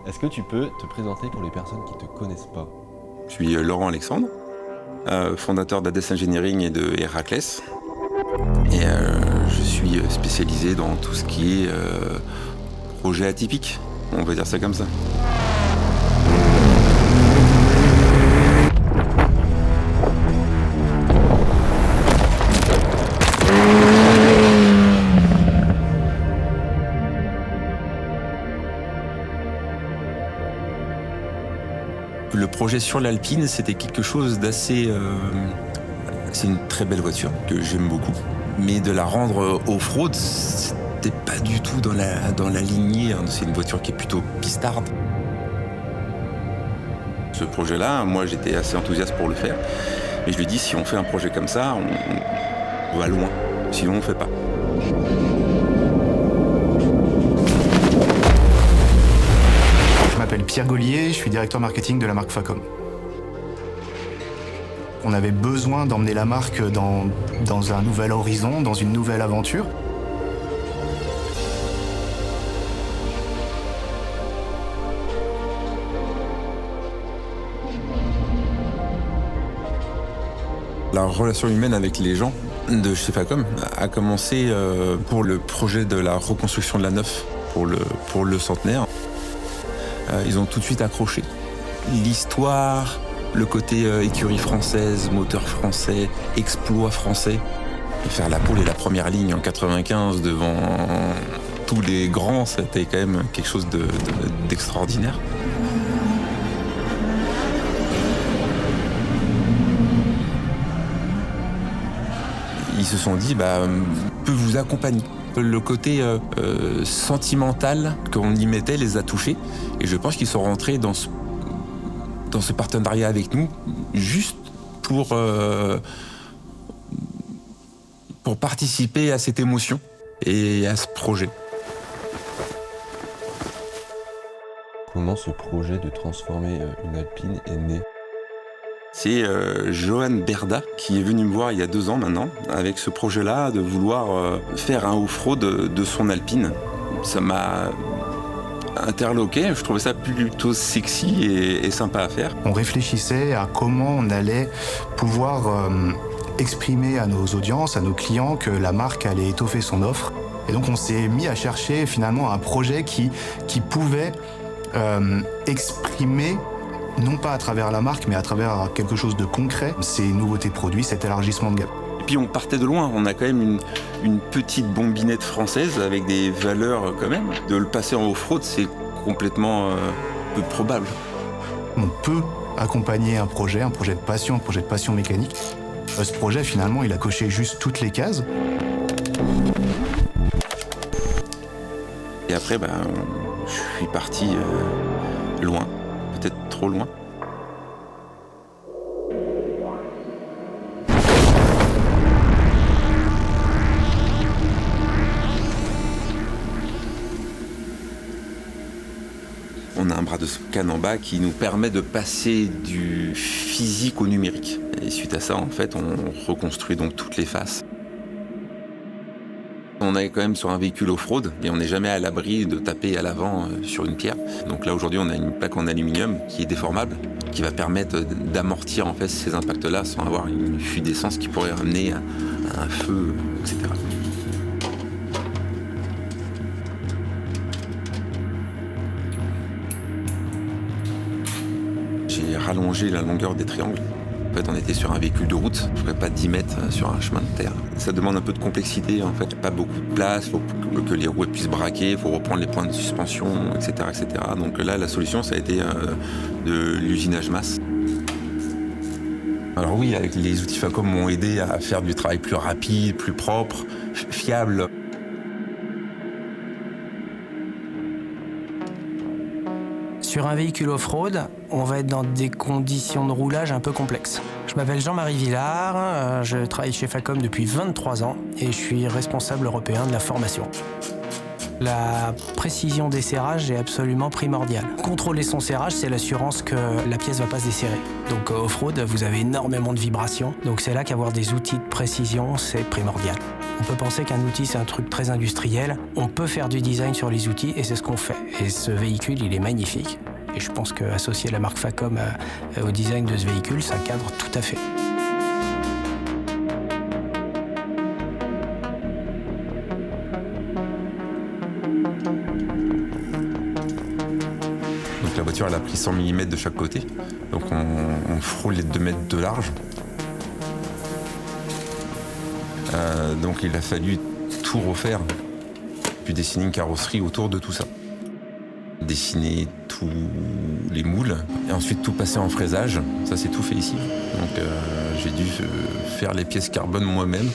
Est-ce que tu peux te présenter pour les personnes qui ne te connaissent pas? Je suis Laurent Alexandre, fondateur d'Hades Engineering et de Héraclès. Et je suis spécialisé dans tout ce qui est projet atypique, on va dire ça comme ça. Le projet sur l'Alpine, c'était quelque chose d'assez... c'est une très belle voiture que j'aime beaucoup. Mais de la rendre off-road, c'était pas du tout dans la lignée. C'est une voiture qui est plutôt pistarde. Ce projet-là, moi j'étais assez enthousiaste pour le faire. Mais je lui ai dit, si on fait un projet comme ça, on va loin. Sinon on ne fait pas. Je m'appelle Pierre Gaulier, je suis directeur marketing de la marque Facom. On avait besoin d'emmener la marque dans un nouvel horizon, dans une nouvelle aventure. La relation humaine avec les gens de chez Facom a commencé pour le projet de la reconstruction de la Neuf pour le centenaire. Ils ont tout de suite accroché. L'histoire, le côté écurie française, moteur français, exploit français. Et faire la pole et la première ligne en 95 devant tous les grands, c'était quand même quelque chose d'extraordinaire. Ils se sont dit, on peut vous accompagner. Le côté sentimental qu'on y mettait les a touchés. Et je pense qu'ils sont rentrés dans ce partenariat avec nous, juste pour participer à cette émotion et à ce projet. Comment ce projet de transformer une Alpine est né? C'est Johan Berda qui est venu me voir il y a 2 ans maintenant avec ce projet-là de vouloir faire un off-road de son Alpine. Ça m'a interloqué, je trouvais ça plutôt sexy et sympa à faire. On réfléchissait à comment on allait pouvoir exprimer à nos audiences, à nos clients que la marque allait étoffer son offre. Et donc on s'est mis à chercher finalement un projet qui pouvait exprimer, non pas à travers la marque, mais à travers quelque chose de concret, ces nouveautés produits, cet élargissement de gamme. Et puis on partait de loin, on a quand même une petite bombinette française avec des valeurs quand même. De le passer en off-road, c'est complètement peu probable. On peut accompagner un projet de passion mécanique. Ce projet, finalement, il a coché juste toutes les cases. Et après, je suis parti loin, peut-être trop loin. On a un bras de scan en bas qui nous permet de passer du physique au numérique. Et suite à ça, en fait, on reconstruit donc toutes les faces. On est quand même sur un véhicule off-road et on n'est jamais à l'abri de taper à l'avant sur une pierre. Donc là, aujourd'hui, on a une plaque en aluminium qui est déformable, qui va permettre d'amortir en fait ces impacts-là sans avoir une fuite d'essence qui pourrait amener à un feu, etc. J'ai rallongé la longueur des triangles. En fait, on était sur un véhicule de route, je ne ferais pas 10 mètres sur un chemin de terre. Ça demande un peu de complexité, en fait. Il n'y a pas beaucoup de place, il faut que les roues puissent braquer, il faut reprendre les points de suspension, etc., etc. Donc là, la solution, ça a été de l'usinage masse. Alors oui, avec les outils Facom m'ont aidé à faire du travail plus rapide, plus propre, fiable. Sur un véhicule off-road, on va être dans des conditions de roulage un peu complexes. Je m'appelle Jean-Marie Villard, je travaille chez Facom depuis 23 ans et je suis responsable européen de la formation. La précision des serrages est absolument primordiale. Contrôler son serrage, c'est l'assurance que la pièce ne va pas se desserrer. Donc off-road, vous avez énormément de vibrations, donc c'est là qu'avoir des outils de précision, c'est primordial. On peut penser qu'un outil, c'est un truc très industriel. On peut faire du design sur les outils et c'est ce qu'on fait. Et ce véhicule, il est magnifique. Et je pense qu'associer la marque Facom au design de ce véhicule, ça cadre tout à fait. Donc la voiture, elle a pris 100 mm de chaque côté. Donc on frôle les 2 mètres de large. Donc il a fallu tout refaire, puis dessiner une carrosserie autour de tout ça. Dessiner tous les moules et ensuite tout passer en fraisage. Ça, c'est tout fait ici. Donc j'ai dû faire les pièces carbone moi-même.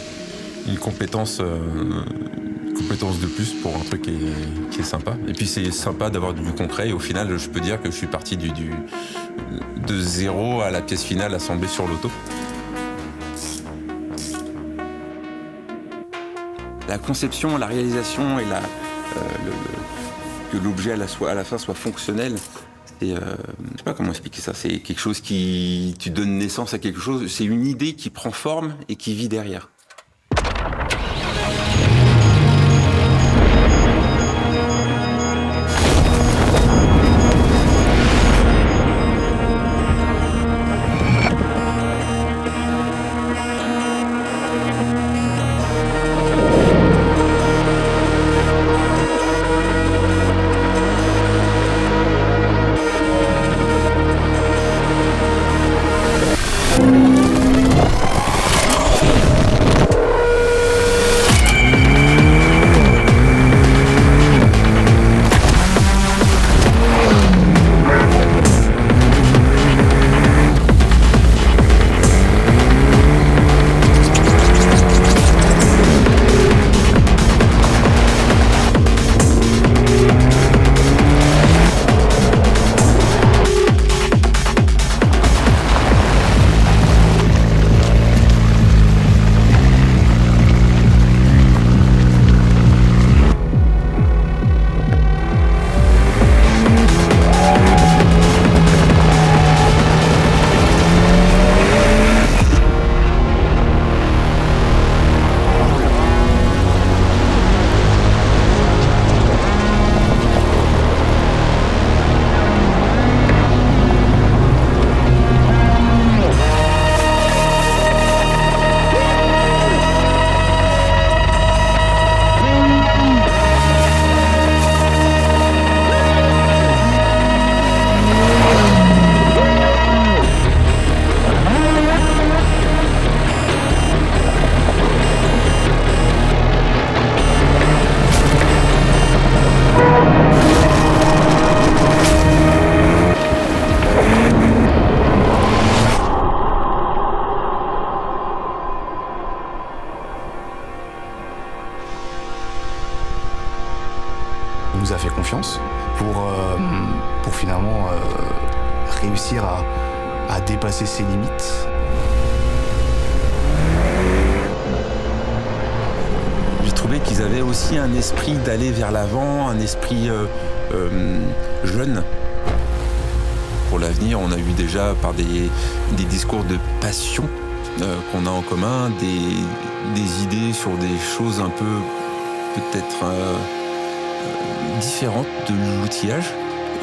Une compétence de plus pour un truc qui est sympa. Et puis c'est sympa d'avoir du concret et au final, je peux dire que je suis parti de zéro à la pièce finale assemblée sur l'auto. La conception, la réalisation et que l'objet à la fin soit fonctionnel, je sais pas comment expliquer ça. C'est quelque chose qui tu donnes naissance à quelque chose. C'est une idée qui prend forme et qui vit derrière. Il nous a fait confiance pour finalement réussir à dépasser ses limites. J'ai trouvé qu'ils avaient aussi un esprit d'aller vers l'avant, un esprit jeune. Pour l'avenir, on a eu déjà par des discours de passion qu'on a en commun, des idées sur des choses un peu peut-être différentes de l'outillage.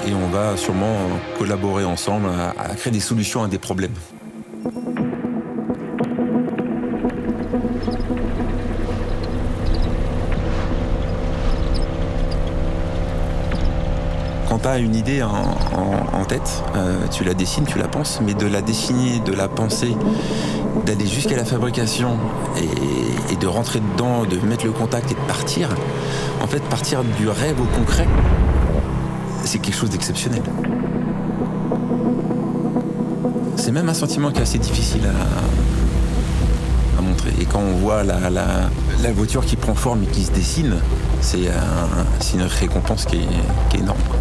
Et on va sûrement collaborer ensemble à créer des solutions à des problèmes. Quand tu as une idée en tête, tu la dessines, tu la penses, mais de la dessiner, de la penser, d'aller jusqu'à la fabrication et de rentrer dedans, de mettre le contact et de partir, en fait, partir du rêve au concret, c'est quelque chose d'exceptionnel. C'est même un sentiment qui est assez difficile à montrer. Et quand on voit la voiture qui prend forme et qui se dessine, c'est une récompense qui est énorme, quoi.